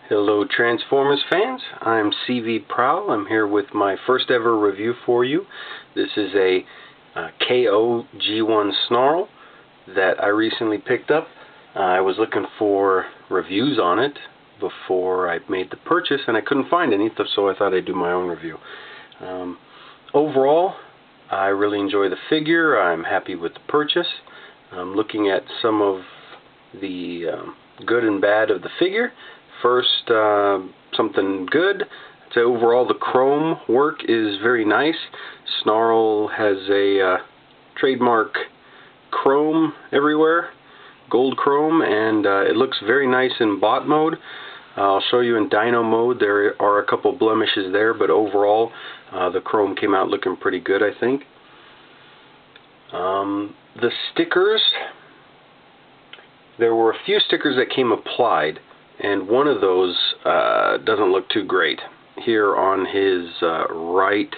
Hello Transformers fans, I'm CV Prowl. I'm here with my first ever review for you. This is a KO G1 Snarl that I recently picked up. I was looking for reviews on it before I made the purchase and I couldn't find any, so I thought I'd do my own review. Overall, I really enjoy the figure. I'm happy with the purchase. I'm looking at some of the good and bad of the figure. First, something good. I'd say overall the chrome work is very nice. Snarl has a trademark chrome everywhere, gold chrome, and it looks very nice in bot mode. I'll show you in dyno mode. There are a couple blemishes there, but overall the chrome came out looking pretty good, I think. The stickers, there were a few stickers that came applied, and one of those doesn't look too great. Here on his right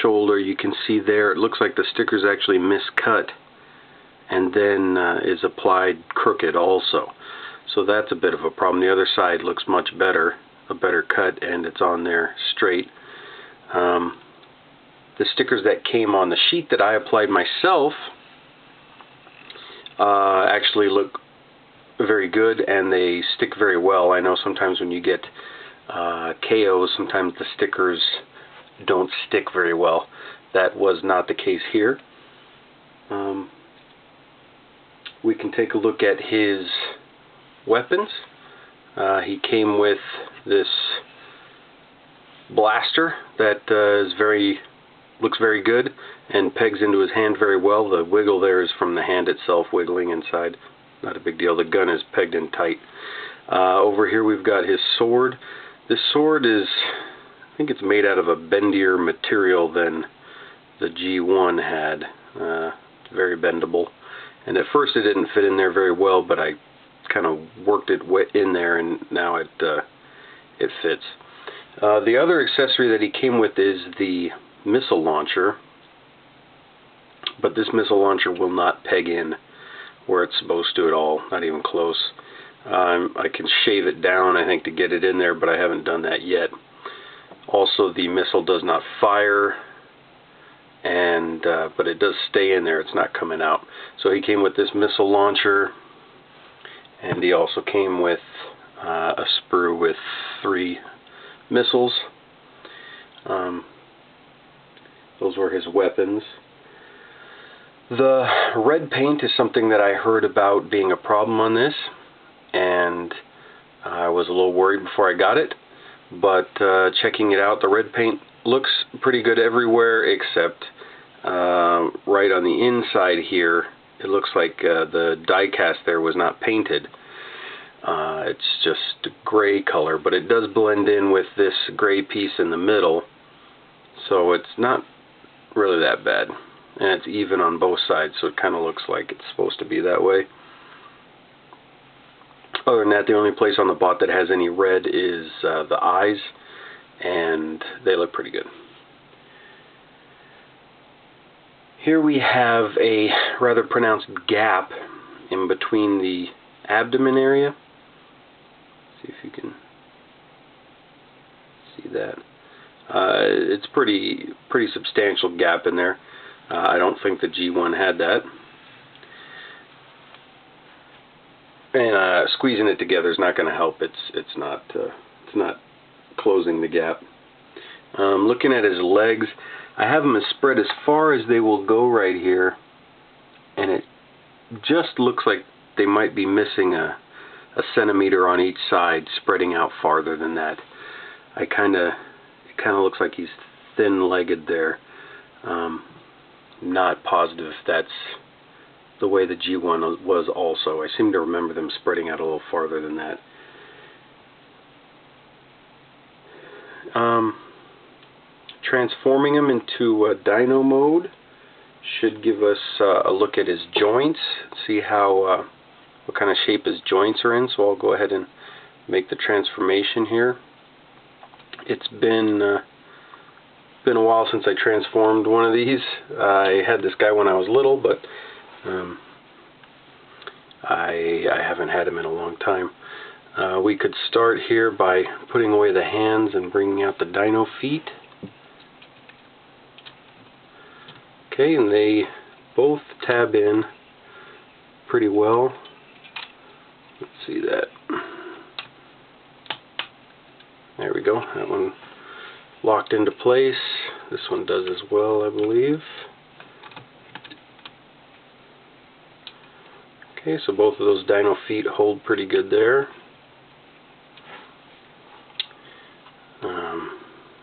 shoulder, you can see there, it looks like the sticker's actually miscut and then is applied crooked also. So that's a bit of a problem. The other side looks much better, a better cut, and it's on there straight. The stickers that came on the sheet that I applied myself actually look very good, and they stick very well. I know sometimes when you get KOs, sometimes the stickers don't stick very well. That was not the case here. We can take a look at his weapons. He came with this blaster that looks very good and pegs into his hand very well. The wiggle there is from the hand itself wiggling inside. Not a big deal. The gun is pegged in tight. Over here we've got his sword. This sword is, I think it's made out of a bendier material than the G1 had. It's very bendable. And at first it didn't fit in there very well, but I kind of worked it in there, and now it fits. The other accessory that he came with is the missile launcher, but this missile launcher will not peg in where it's supposed to at all, not even close. I can shave it down, I think, to get it in there, but I haven't done that yet. Also, the missile does not fire, and but it does stay in there. It's not coming out. So he came with this missile launcher, and he also came with a sprue with 3 missiles. Those were his weapons. The red paint is something that I heard about being a problem on this, and I was a little worried before I got it, but checking it out, the red paint looks pretty good everywhere except right on the inside here. It looks like the die cast there was not painted. It's just a gray color, but it does blend in with this gray piece in the middle, so it's not really that bad. And it's even on both sides, so it kind of looks like it's supposed to be that way. Other than that, the only place on the bot that has any red is the eyes, and they look pretty good. Here we have a rather pronounced gap in between the abdomen area. See if you can see that. It's pretty substantial gap in there. I don't think the G1 had that. And squeezing it together is not going to help. It's not closing the gap. Looking at his legs, I have them as spread as far as they will go right here, and it just looks like they might be missing a centimeter on each side, spreading out farther than that. It kind of looks like he's thin-legged there. Not positive if that's the way the G1 was also. I seem to remember them spreading out a little farther than that. Transforming him into dyno mode should give us a look at his joints, see how what kind of shape his joints are in. So I'll go ahead and make the transformation here. It's been a while since I transformed one of these. I had this guy when I was little, but I haven't had him in a long time. We could start here by putting away the hands and bringing out the dino feet. Okay, and they both tab in pretty well. Let's see that. There we go. That one locked into place. This one does as well, I believe. Okay, so both of those dino feet hold pretty good there.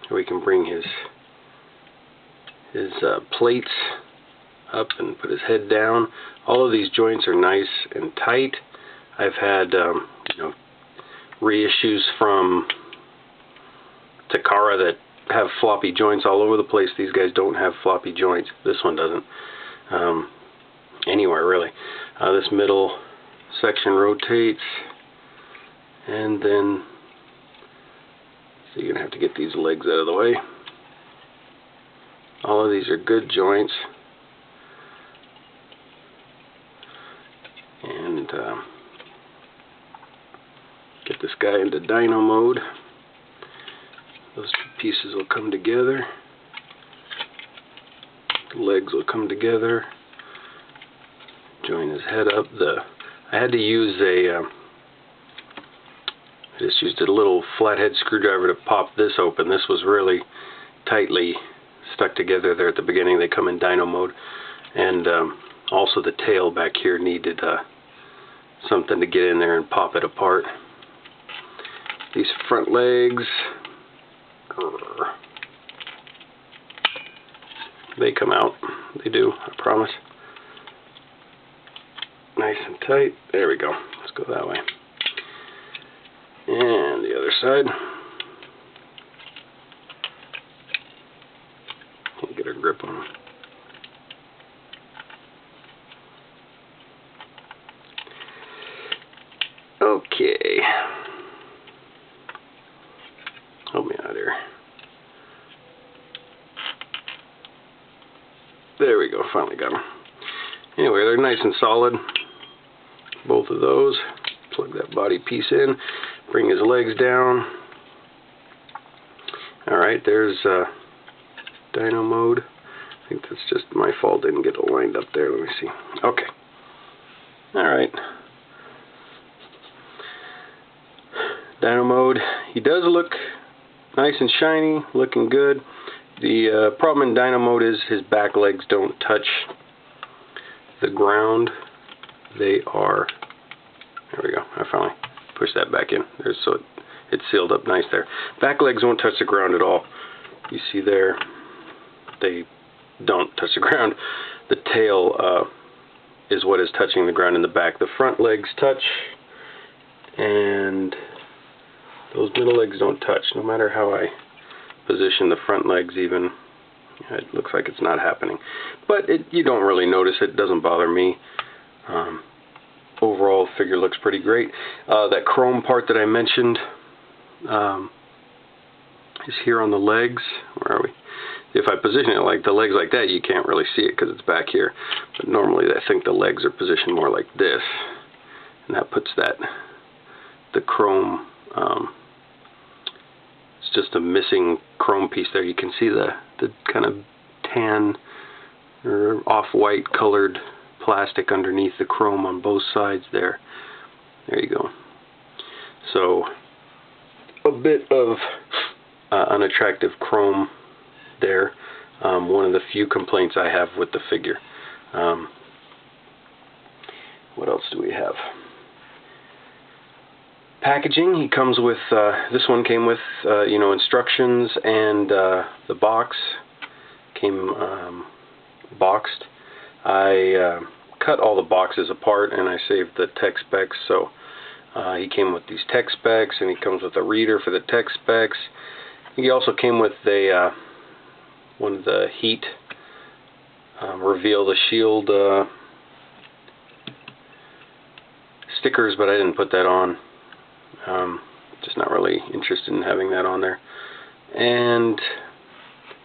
We can bring his plates up and put his head down. All of these joints are nice and tight. I've had reissues from Takara that have floppy joints all over the place. These guys don't have floppy joints. This one doesn't. Anywhere really. This middle section rotates, and then so you're gonna have to get these legs out of the way. All of these are good joints, and get this guy into dyno mode. Those two pieces will come together. The legs will come together. Join his head up. I had to use I just used a little flathead screwdriver to pop this open. This was really tightly stuck together there at the beginning. They come in dyno mode, and also the tail back here needed something to get in there and pop it apart. These front legs, they come out. They do, I promise. Nice and tight. There we go. Let's go that way. And the other side. Can't get a grip on them. Okay. Help me out here. There we go. Finally got them. Anyway, they're nice and solid. Both of those. Plug that body piece in. Bring his legs down. Alright, there's dyno mode. I think that's just my fault. Didn't get it lined up there. Let me see. Okay. Alright. Dyno mode. He does look nice and shiny. Looking good. The problem in dyno mode is his back legs don't touch the ground. They are, there we go, I finally pushed that back in. There's, so it's sealed up nice there. Back legs won't touch the ground at all. You see there, they don't touch the ground. The tail is what is touching the ground in the back. The front legs touch, and those middle legs don't touch. No matter how I position the front legs even, it looks like it's not happening. But you don't really notice it. It doesn't bother me. Overall, the figure looks pretty great. That chrome part that I mentioned is here on the legs. Where are we? If I position it like the legs like that, you can't really see it because it's back here. But normally, I think the legs are positioned more like this, and that puts the chrome. It's just a missing chrome piece there. You can see the kind of tan or off-white colored plastic underneath the chrome on both sides there. There you go. So a bit of unattractive chrome there. One of the few complaints I have with the figure. What else do we have? Packaging. He comes with, this one came with, instructions, and the box came boxed. I cut all the boxes apart and I saved the tech specs, so he came with these tech specs, and he comes with a reader for the tech specs. He also came with a one of the heat reveal the shield stickers, but I didn't put that on. Just not really interested in having that on there. And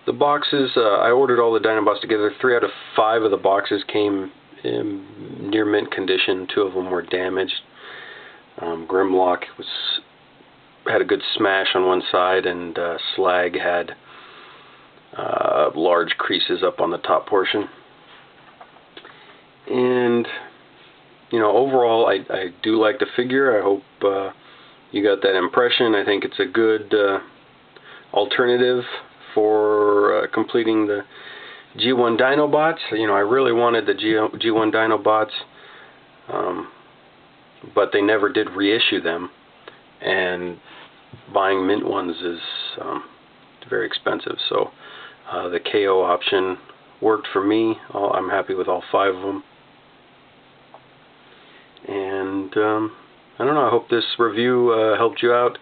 the boxes, I ordered all the Dinobots together. 3 out of 5 of the boxes came in near mint condition. 2 of them were damaged. Grimlock had a good smash on one side, and Slag had large creases up on the top portion. And overall, I do like the figure. I hope you got that impression. I think it's a good alternative for completing the G1 Dinobots. I really wanted the G1 Dinobots, but they never did reissue them, and buying mint ones is very expensive. So the KO option worked for me. I'm happy with all 5 of them. And I don't know, I hope this review helped you out,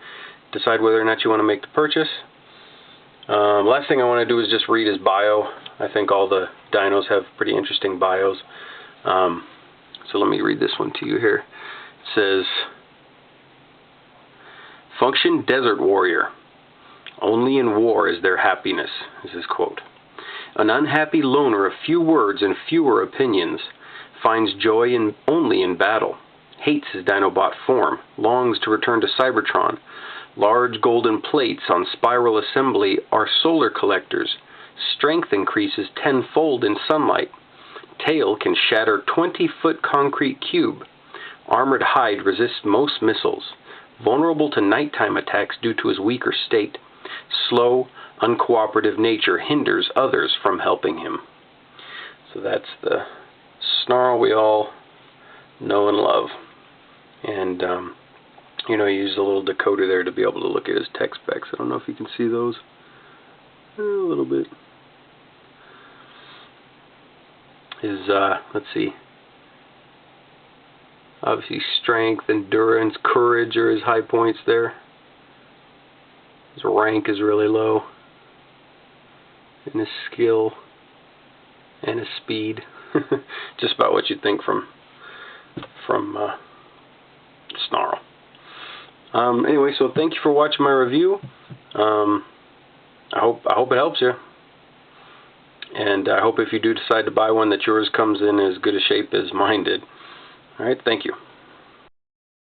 decide whether or not you want to make the purchase. Last thing I want to do is just read his bio. I think all the dinos have pretty interesting bios. So let me read this one to you here. It says, "Function Desert Warrior. Only in war is there happiness," is his quote. "An unhappy loner of few words and fewer opinions finds joy only in battle, hates his Dinobot form, longs to return to Cybertron. Large golden plates on spiral assembly are solar collectors. Strength increases tenfold in sunlight. Tail can shatter 20-foot concrete cube. Armored hide resists most missiles. Vulnerable to nighttime attacks due to his weaker state. Slow, uncooperative nature hinders others from helping him." So that's the Snarl we all know and love. And, he used a little decoder there to be able to look at his tech specs. I don't know if you can see those. A little bit. His, let's see. Obviously strength, endurance, courage are his high points there. His rank is really low. And his skill and his speed. Just about what you'd think from Snarl. Anyway, so thank you for watching my review. I hope it helps you. And I hope if you do decide to buy one that yours comes in as good a shape as mine did. Alright, thank you.